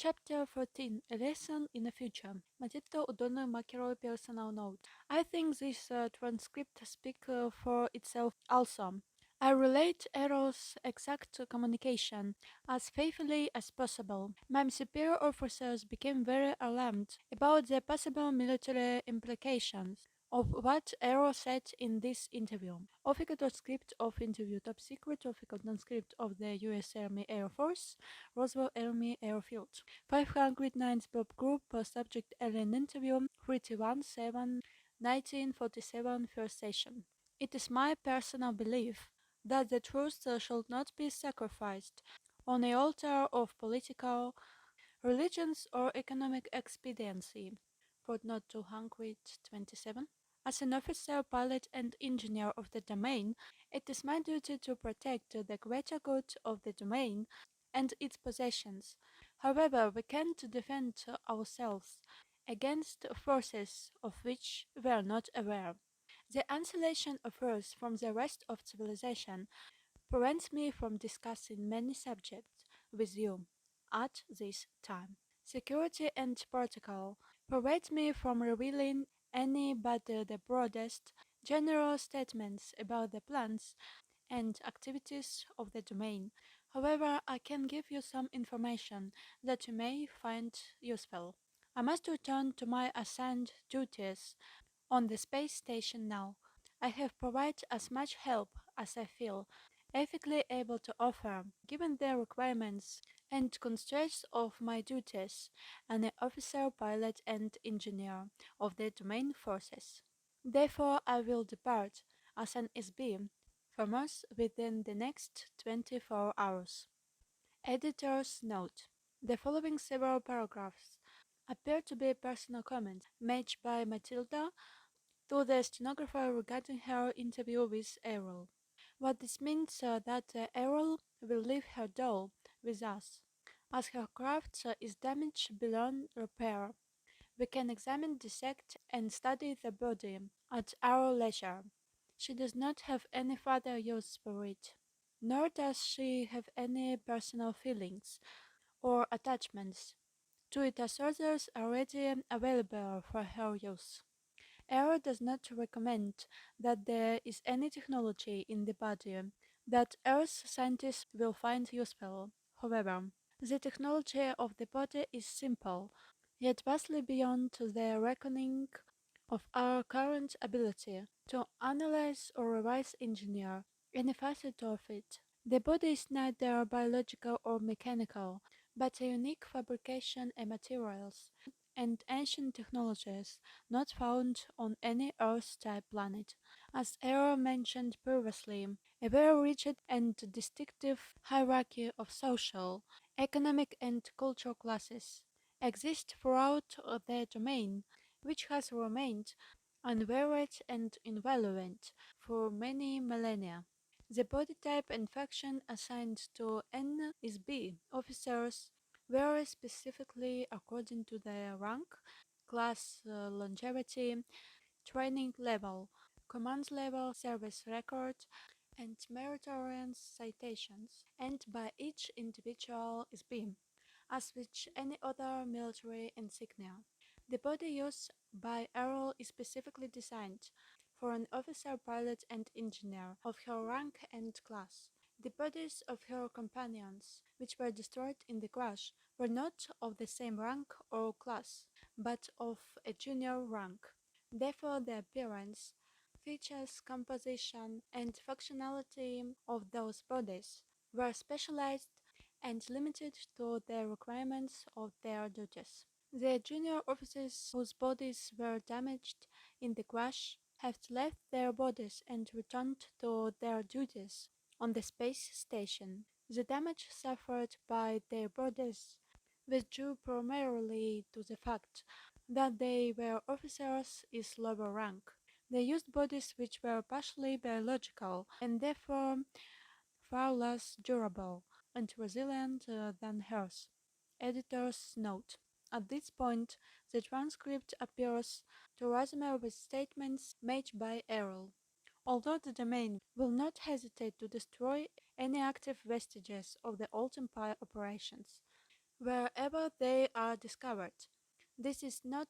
Chapter 14: A Lesson in the Future. Матітка у Дони Макерой personal note. I think this transcript speaks for itself also. I relate Errol's exact communication as faithfully as possible. My superior officers became very alarmed about the possible military implications of what Errol said in this interview. Official transcript of interview top secret official transcript of the U.S. Army Air Force, Roswell Army Airfield. 509th Bob Group subject alien interview 31/7 1947 first session. It is my personal belief that the truth shall not be sacrificed on the altar of political, religions, or economic expediency. Footnote 227. As an officer, pilot, and engineer of the domain, it is my duty to protect the greater good of the domain and its possessions. However, we can't defend ourselves against forces of which we are not aware. The isolation of Earth from the rest of civilization prevents me from discussing many subjects with you at this time. Security and protocol prevent me from revealing any but the broadest general statements about the plans and activities of the domain. However, I can give you some information that you may find useful. I must return to my assigned duties on the space station now. I have provided as much help as I feel ethically able to offer, given the requirements and constraints of my duties as an officer, pilot, and engineer of the domain forces. Therefore, I will depart as an SB from us within the next 24 hours. Editor's note: the following several paragraphs appear to be personal comments made by Matilda to the stenographer regarding her interview with Errol. What this means that Errol will leave her doll with us, as her craft is damaged beyond repair. We can examine, dissect, and study the body at our leisure. She does not have any further use for it, nor does she have any personal feelings or attachments to it as others are already available for her use. Error does not recommend that there is any technology in the body that Earth scientists will find useful. However, the technology of the body is simple, yet vastly beyond the reckoning of our current ability to analyze or reverse engineer any facet of it. The body is neither biological or mechanical, but a unique fabrication and materials and ancient technologies not found on any Earth-type planet. As Error mentioned previously, a very rigid and distinctive hierarchy of social, economic, and cultural classes exists throughout the domain, which has remained unvaried and inviolate for many millennia. The body type and faction assigned to NSB officers vary specifically according to their rank, class, longevity, training level, command level, service record, and meritorious citations, and by each individual SB, as with any other military insignia. The body used by Errol is specifically designed for an officer, pilot, and engineer of her rank and class. The bodies of her companions, which were destroyed in the crash, were not of the same rank or class, but of a junior rank. Therefore, the appearance, features, composition, and functionality of those bodies were specialized and limited to the requirements of their duties. The junior officers whose bodies were damaged in the crash have left their bodies and returned to their duties on the space station. The damage suffered by their bodies was due primarily to the fact that they were officers is lower rank. They used bodies which were partially biological and therefore far less durable and resilient than hers. Editor's note: at this point, the transcript appears to resume with statements made by Errol. Although the domain will not hesitate to destroy any active vestiges of the old Empire operations, wherever they are discovered. This is not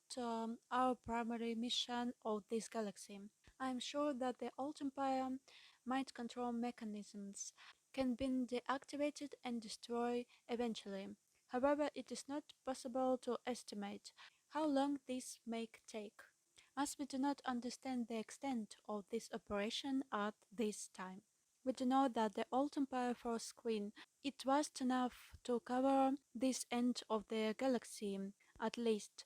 our primary mission of this galaxy. I am sure that the old Empire mind control mechanisms can be deactivated and destroyed eventually. However, it is not possible to estimate how long this may take, as we do not understand the extent of this operation at this time. We do know that the old Empire Force Queen it vast enough to cover this end of the galaxy at least.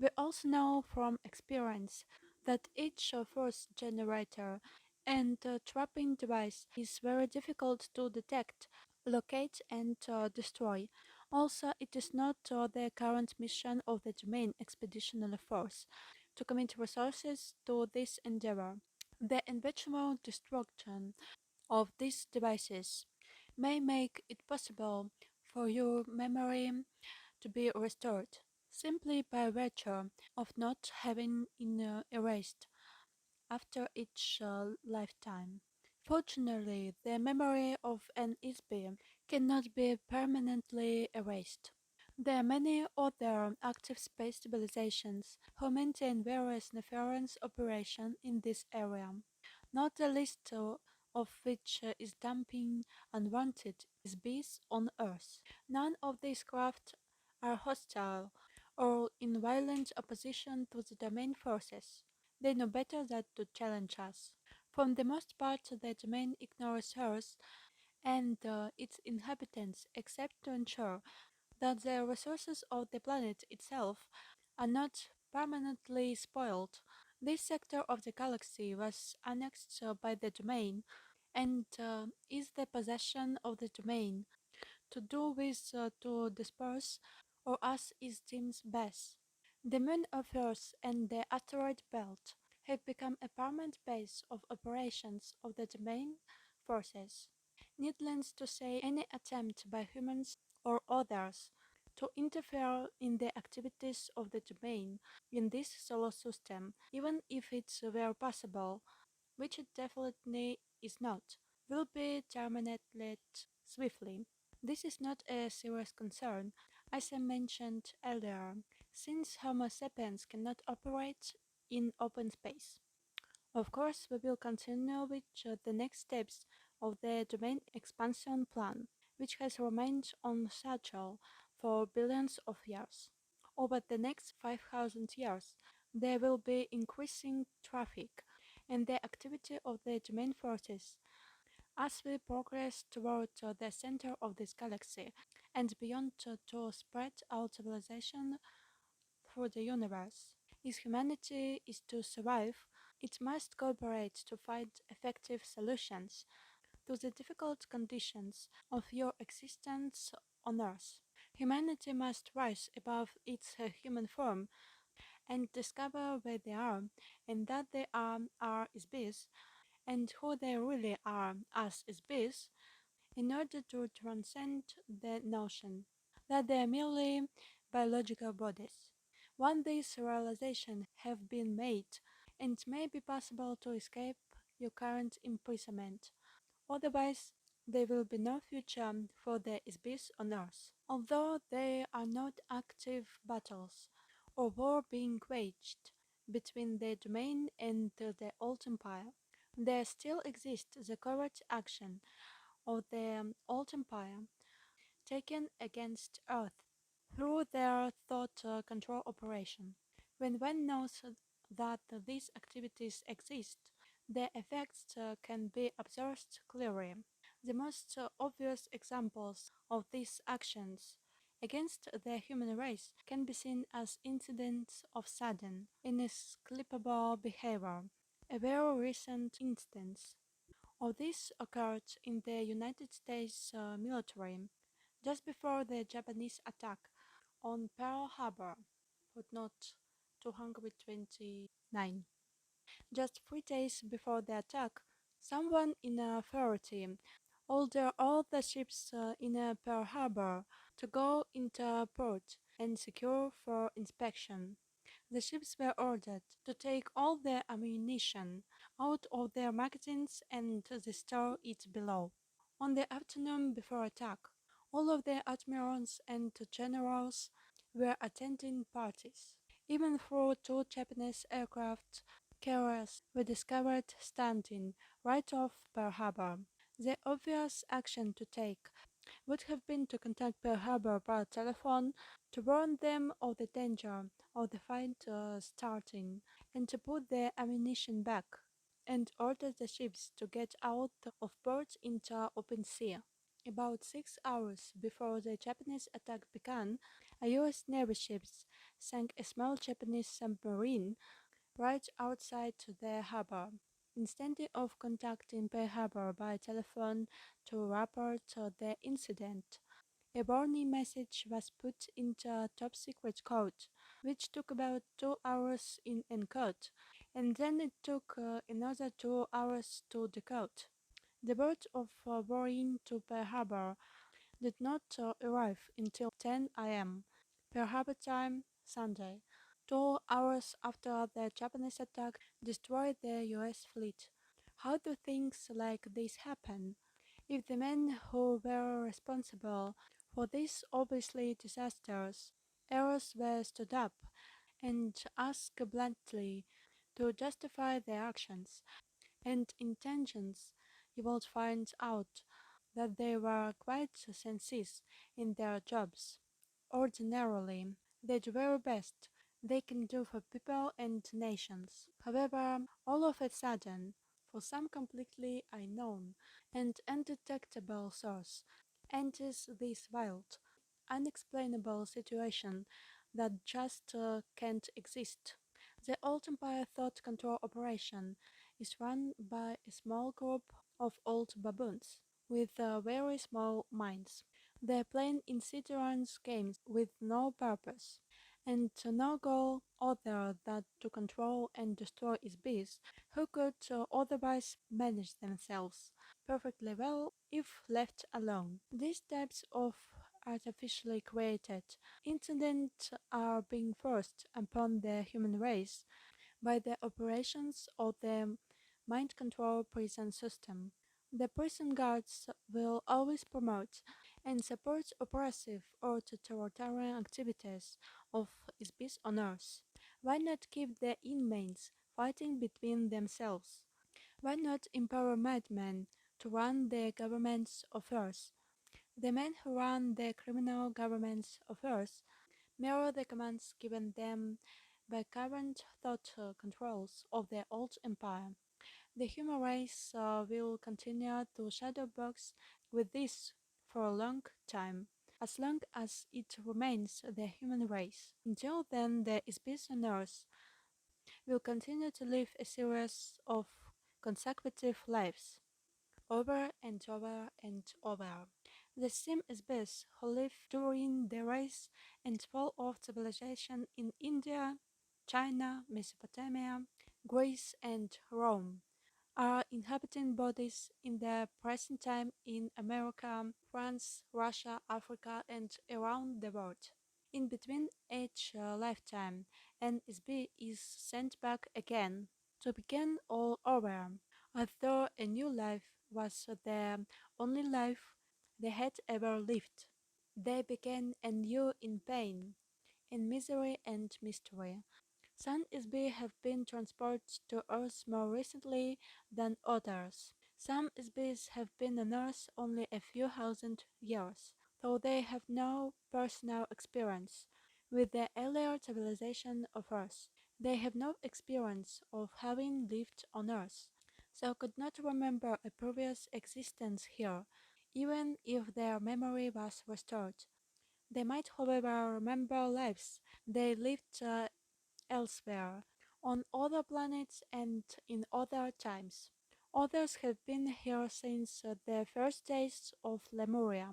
We also know from experience that each force generator and trapping device is very difficult to detect, locate, and destroy. Also, it is not the current mission of the Domain Expeditionary Force to commit resources to this endeavor. The eventual destruction of these devices may make it possible for your memory to be restored simply by virtue of not having it erased after each lifetime. Fortunately, the memory of an ISB cannot be permanently erased. There are many other active space civilizations who maintain various nefarious operations in this area, not the least of which is dumping unwanted ISBs on Earth. None of these craft are hostile or in violent opposition to the domain forces. They know better than to challenge us. For the most part, the domain ignores Earth and its inhabitants except to ensure that the resources of the planet itself are not permanently spoiled. This sector of the galaxy was annexed by the domain and is the possession of the domain to do with to disperse or as it deems best. The moon of Earth and the asteroid belt have become a permanent base of operations of the domain forces. Needless to say, any attempt by humans or others to interfere in the activities of the domain in this solar system, even if it were possible, which it definitely is not, will be terminated swiftly. This is not a serious concern, as I mentioned earlier, since Homo sapiens cannot operate in open space. Of course, we will continue with the next steps of the domain expansion plan, which has remained on schedule for billions of years. Over the next 5,000 years, there will be increasing traffic and the activity of the domain forces as we progress toward the center of this galaxy and beyond to spread our civilization through the universe. If humanity is to survive, it must cooperate to find effective solutions to the difficult conditions of your existence on Earth. Humanity must rise above its human form and discover where they are and that they are ISBs and who they really are as ISBs in order to transcend the notion that they are merely biological bodies. Once these realizations have been made, it may be possible to escape your current imprisonment. Otherwise, there will be no future for the ISBs on Earth. Although there are not active battles or war being waged between the domain and the old empire, there still exists the covert action of the old empire taken against Earth through their thought control operation. When one knows that these activities exist, their effects can be observed clearly. The most obvious examples of these actions against the human race can be seen as incidents of sudden, inexplicable behavior. A very recent instance of this occurred in the United States military just before the Japanese attack on Pearl Harbor. Footnote 229. Just 3 days before the attack, someone in authority ordered all the ships in Pearl Harbor to go into port and secure for inspection. The ships were ordered to take all their ammunition out of their magazines and to store it below. On the afternoon before attack, All of the admirals and generals were attending parties. Even though two Japanese aircraft carriers were discovered standing right off Pearl Harbor. The obvious action to take would have been to contact Pearl Harbor by telephone to warn them of the danger of the fight starting and to put their ammunition back and order the ships to get out of port into open sea. About 6 hours before the Japanese attack began, a US Navy ship sank a small Japanese submarine right outside the harbor. Instead of contacting Pearl Harbor by telephone to report the incident, a warning message was put into top secret code, which took about 2 hours in encode, and then it took another 2 hours to decode. The boat of warning to Pearl Harbor did not arrive until 10 a.m. Pearl Harbor time, Sunday, 2 hours after the Japanese attack destroyed the US fleet. How do things like this happen? If the men who were responsible for these obviously disastrous errors were stood up and asked bluntly to justify their actions and intentions, you would find out that they were quite sincere in their jobs. Ordinarily, they do very best they can do for people and nations. However, all of a sudden, for some completely unknown and undetectable source, enters this wild, unexplainable situation that just can't exist. The Old Empire Thought Control Operation is run by a small group of old baboons with very small minds. They're playing insidious games with no purpose and no goal other than to control and destroy its beasts who could otherwise manage themselves perfectly well if left alone. These types of artificially created incidents are being forced upon the human race by the operations of the mind control prison system. The prison guards will always promote and support oppressive or totalitarian activities of its peace on earth. Why not keep the inmates fighting between themselves? Why not empower madmen to run the governments of earth? The men who run the criminal governments of earth mirror the commands given them by current thought controls of the old empire. The human race will continue to shadowbox with this for a long time, as long as it remains the human race. Until then, the species on Earth will continue to live a series of consecutive lives, over and over and over. The same species who lived during the rise and fall of civilization in India, China, Mesopotamia, Greece, and Rome are inhabiting bodies in the present time in America, France, Russia, Africa, and around the world. In between each lifetime, NSB is sent back again to begin all over, as though a new life was the only life they had ever lived. They began anew in pain, in misery and mystery. Some SB have been transported to Earth more recently than others. Some SBs have been on Earth only a few thousand years, though they have no personal experience with the earlier civilization of Earth. They have no experience of having lived on Earth, so could not remember a previous existence here, even if their memory was restored. They might, however, remember lives they lived elsewhere, on other planets and in other times. Others have been here since the first days of Lemuria.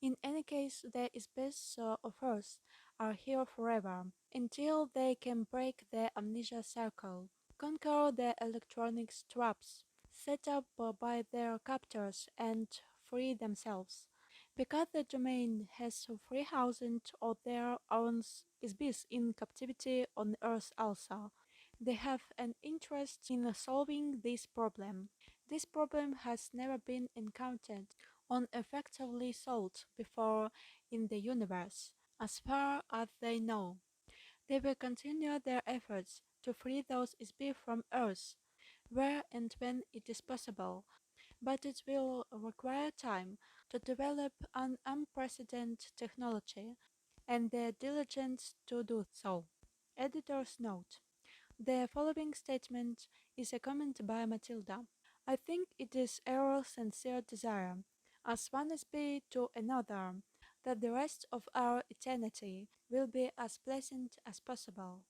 In any case, the species of Earth are here forever, until they can break the amnesia circle, conquer the electronics traps set up by their captors, and free themselves. Because the domain has 3,000 of their own species in captivity on Earth also, they have an interest in solving this problem. This problem has never been encountered uneffectively sought before in the universe. As far as they know, they will continue their efforts to free those species from Earth, where and when it is possible, but it will require time to develop an unprecedented technology and the diligence to do so. Editor's note. The following statement is a comment by Matilda. I think it is our sincere desire, as one be to another, that the rest of our eternity will be as pleasant as possible.